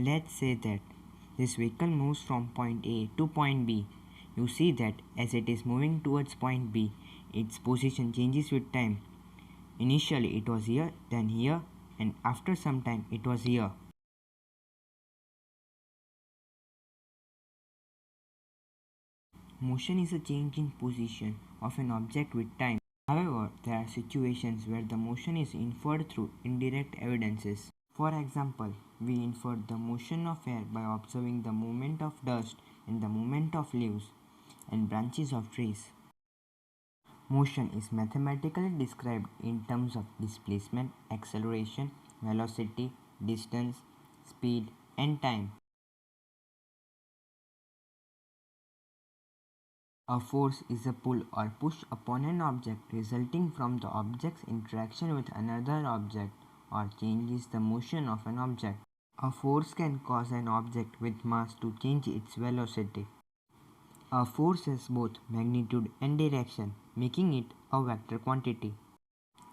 Let's say that this vehicle moves from point A to point B. You see that as it is moving towards point B, its position changes with time. Initially it was here, then here, and after some time it was here. Motion is a change in position of an object with time. However, there are situations where the motion is inferred through indirect evidences. For example, we infer the motion of air by observing the movement of dust and the movement of leaves and branches of trees. Motion is mathematically described in terms of displacement, acceleration, velocity, distance, speed, and time. A force is a pull or push upon an object resulting from the object's interaction with another object or changes the motion of an object. A force can cause an object with mass to change its velocity. A force has both magnitude and direction, making it a vector quantity.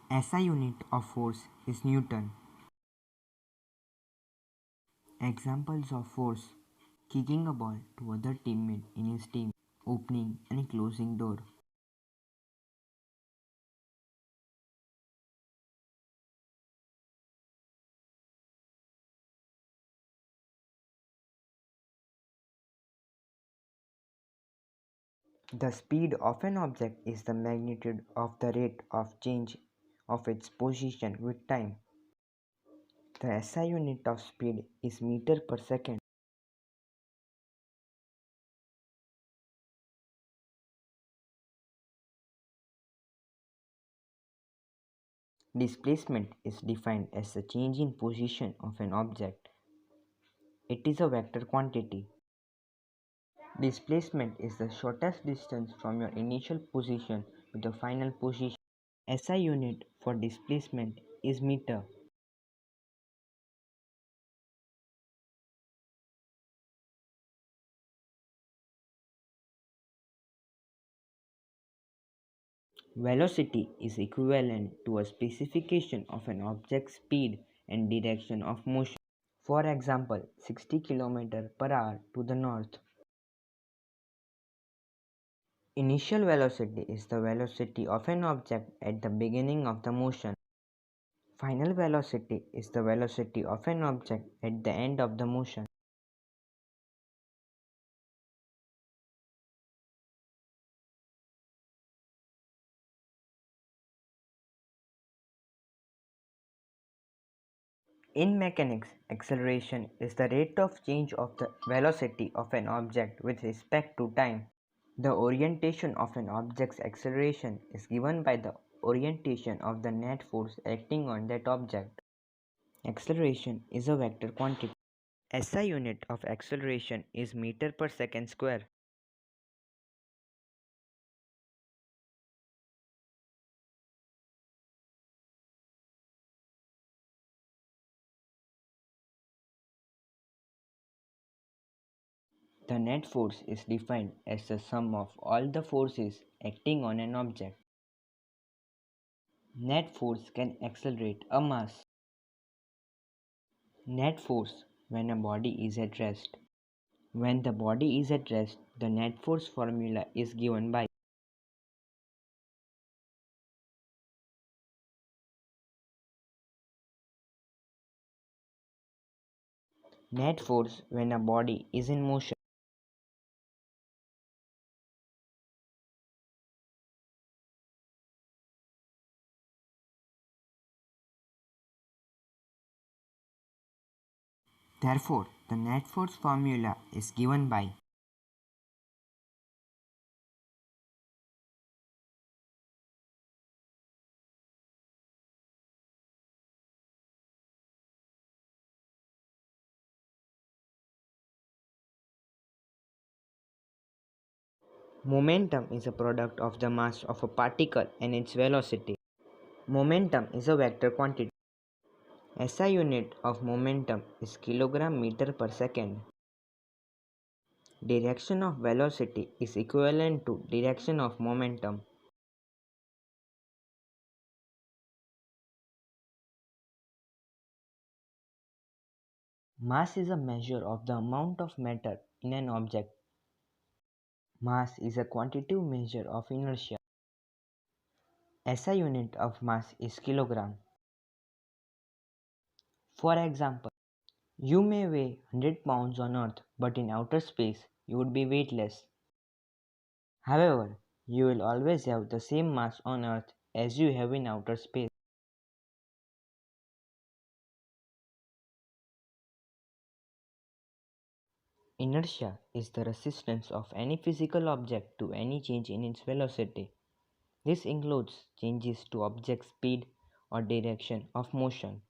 SI unit of force is Newton. Examples of force: kicking a ball to other teammate in his team, opening and closing door. The speed of an object is the magnitude of the rate of change of its position with time. The SI unit of speed is meter per second. Displacement is defined as the change in position of an object. It is a vector quantity. Displacement is the shortest distance from your initial position to the final position. SI unit for displacement is meter. Velocity is equivalent to a specification of an object's speed and direction of motion. For example, 60 km per hour to the north. Initial velocity is the velocity of an object at the beginning of the motion. Final velocity is the velocity of an object at the end of the motion. In mechanics, acceleration is the rate of change of the velocity of an object with respect to time. The orientation of an object's acceleration is given by the orientation of the net force acting on that object. Acceleration is a vector quantity. SI unit of acceleration is meter per second square. The net force is defined as the sum of all the forces acting on an object. Net force can accelerate a mass. Net force when a body is at rest. When the body is at rest, the net force formula is given by net force when a body is in motion. Therefore, the net force formula is given by momentum is a product of the mass of a particle and its velocity. Momentum is a vector quantity. SI unit of momentum is kilogram meter per second. Direction of velocity is equivalent to direction of momentum. Mass is a measure of the amount of matter in an object. Mass is a quantitative measure of inertia. SI unit of mass is kilogram. For example, you may weigh 100 pounds on Earth, but in outer space you would be weightless. However, you will always have the same mass on Earth as you have in outer space. Inertia is the resistance of any physical object to any change in its velocity. This includes changes to object's speed or direction of motion.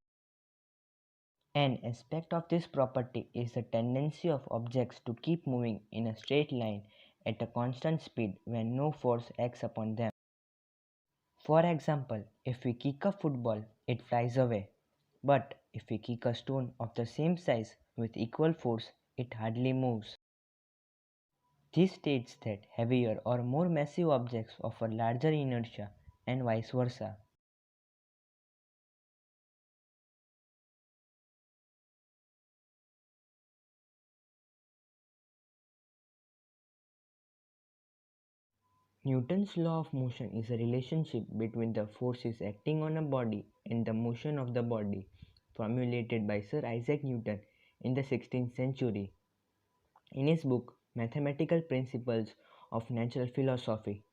An aspect of this property is the tendency of objects to keep moving in a straight line at a constant speed when no force acts upon them. For example, if we kick a football, it flies away. But if we kick a stone of the same size with equal force, it hardly moves. This states that heavier or more massive objects offer larger inertia and vice versa. Newton's law of motion is a relationship between the forces acting on a body and the motion of the body, formulated by Sir Isaac Newton in the 16th century. In his book Mathematical Principles of Natural Philosophy,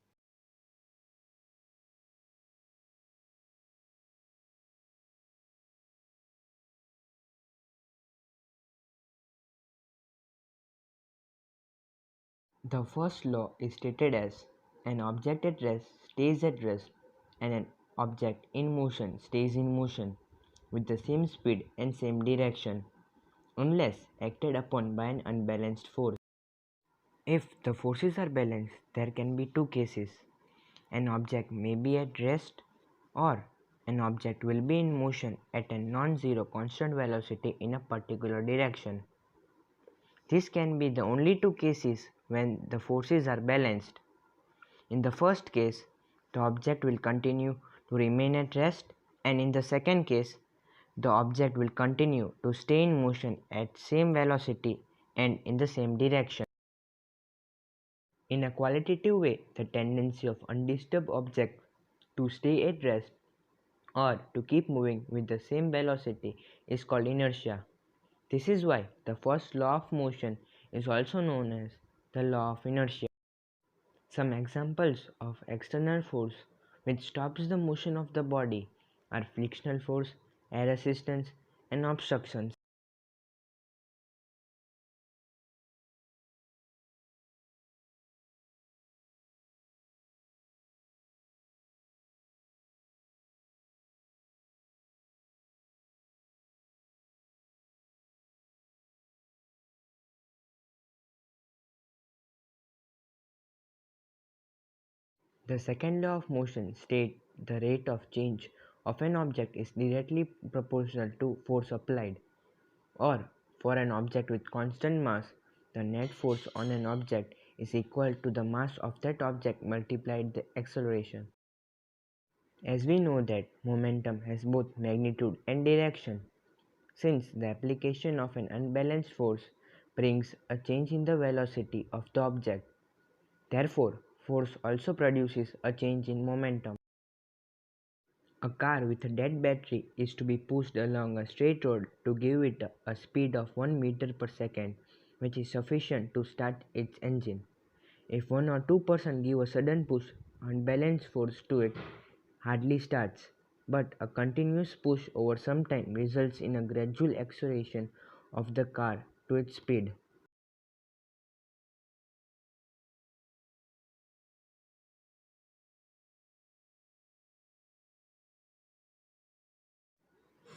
the first law is stated as an object at rest stays at rest and an object in motion stays in motion with the same speed and same direction unless acted upon by an unbalanced force. If the forces are balanced, there can be two cases. An object may be at rest or an object will be in motion at a non-zero constant velocity in a particular direction. This can be the only two cases when the forces are balanced. In the first case, the object will continue to remain at rest, and in the second case, the object will continue to stay in motion at same velocity and in the same direction. In a qualitative way, the tendency of undisturbed objects to stay at rest or to keep moving with the same velocity is called inertia. This is why the first law of motion is also known as the law of inertia. Some examples of external force which stops the motion of the body are frictional force, air resistance, and obstructions. The second law of motion states the rate of change of an object is directly proportional to force applied, or for an object with constant mass, the net force on an object is equal to the mass of that object multiplied the acceleration. As we know that momentum has both magnitude and direction, since the application of an unbalanced force brings a change in the velocity of the object. Therefore, force also produces a change in momentum. A car with a dead battery is to be pushed along a straight road to give it a speed of 1 meter per second, which is sufficient to start its engine. If one or two persons give a sudden push, unbalanced force to it hardly starts, but a continuous push over some time results in a gradual acceleration of the car to its speed.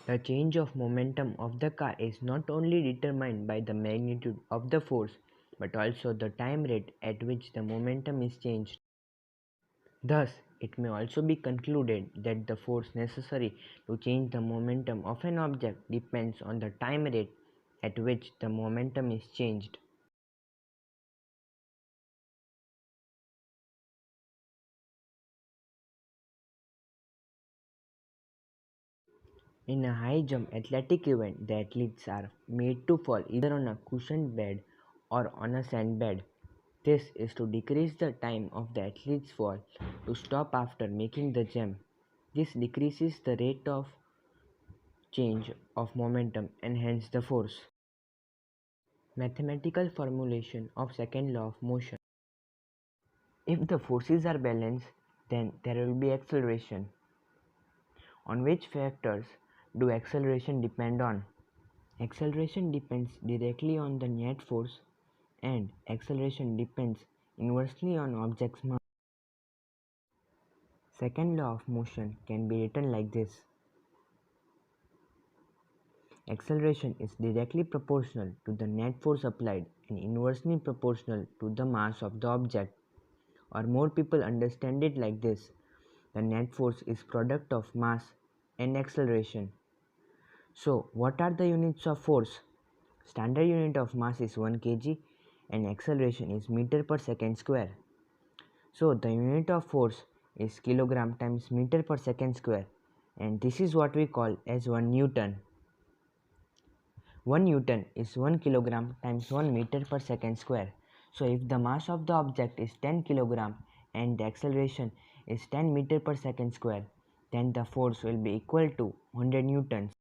The change of momentum of the car is not only determined by the magnitude of the force, but also the time rate at which the momentum is changed. Thus, it may also be concluded that the force necessary to change the momentum of an object depends on the time rate at which the momentum is changed. In a high jump athletic event, the athletes are made to fall either on a cushioned bed or on a sand bed. This is to decrease the time of the athlete's fall to stop after making the jump. This decreases the rate of change of momentum and hence the force. Mathematical formulation of second law of motion. If the forces are balanced, then there will be acceleration. On which factors do acceleration depend on? Acceleration depends directly on the net force, and acceleration depends inversely on object's mass. Second law of motion can be written like this. Acceleration is directly proportional to the net force applied and inversely proportional to the mass of the object. Or more people understand it like this. The net force is product of mass and acceleration. So, what are the units of force? Standard unit of mass is 1 kg and acceleration is meter per second square. So, the unit of force is kilogram times meter per second square, and this is what we call as 1 Newton. 1 Newton is 1 kilogram times 1 meter per second square. So, if the mass of the object is 10 kilogram and the acceleration is 10 meter per second square, then the force will be equal to 100 newtons.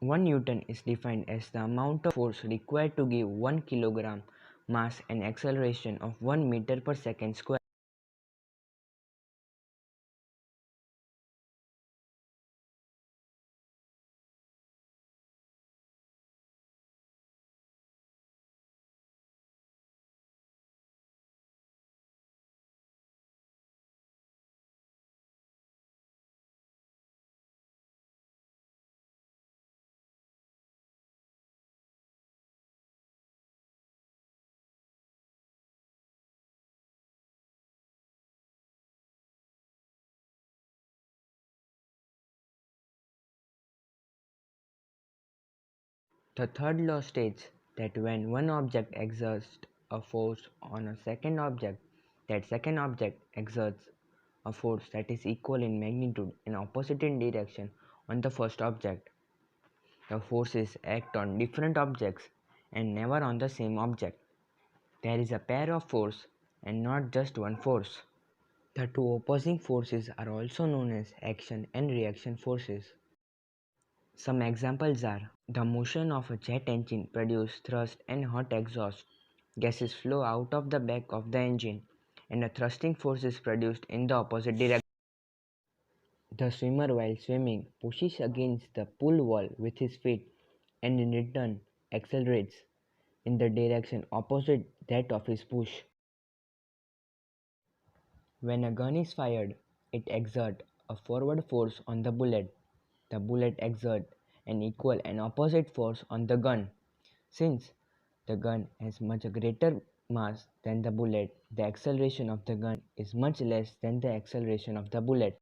1 Newton is defined as the amount of force required to give 1 kilogram mass and acceleration of 1 meter per second square. The third law states that when one object exerts a force on a second object, that second object exerts a force that is equal in magnitude and opposite in direction on the first object. The forces act on different objects and never on the same object. There is a pair of force and not just one force. The two opposing forces are also known as action and reaction forces. Some examples are the motion of a jet engine produces thrust and hot exhaust. Gases flow out of the back of the engine and a thrusting force is produced in the opposite direction. The swimmer while swimming pushes against the pool wall with his feet and in return accelerates in the direction opposite that of his push. When a gun is fired, it exerts a forward force on the bullet. The bullet exerts an equal and opposite force on the gun. Since the gun has much greater mass than the bullet, the acceleration of the gun is much less than the acceleration of the bullet.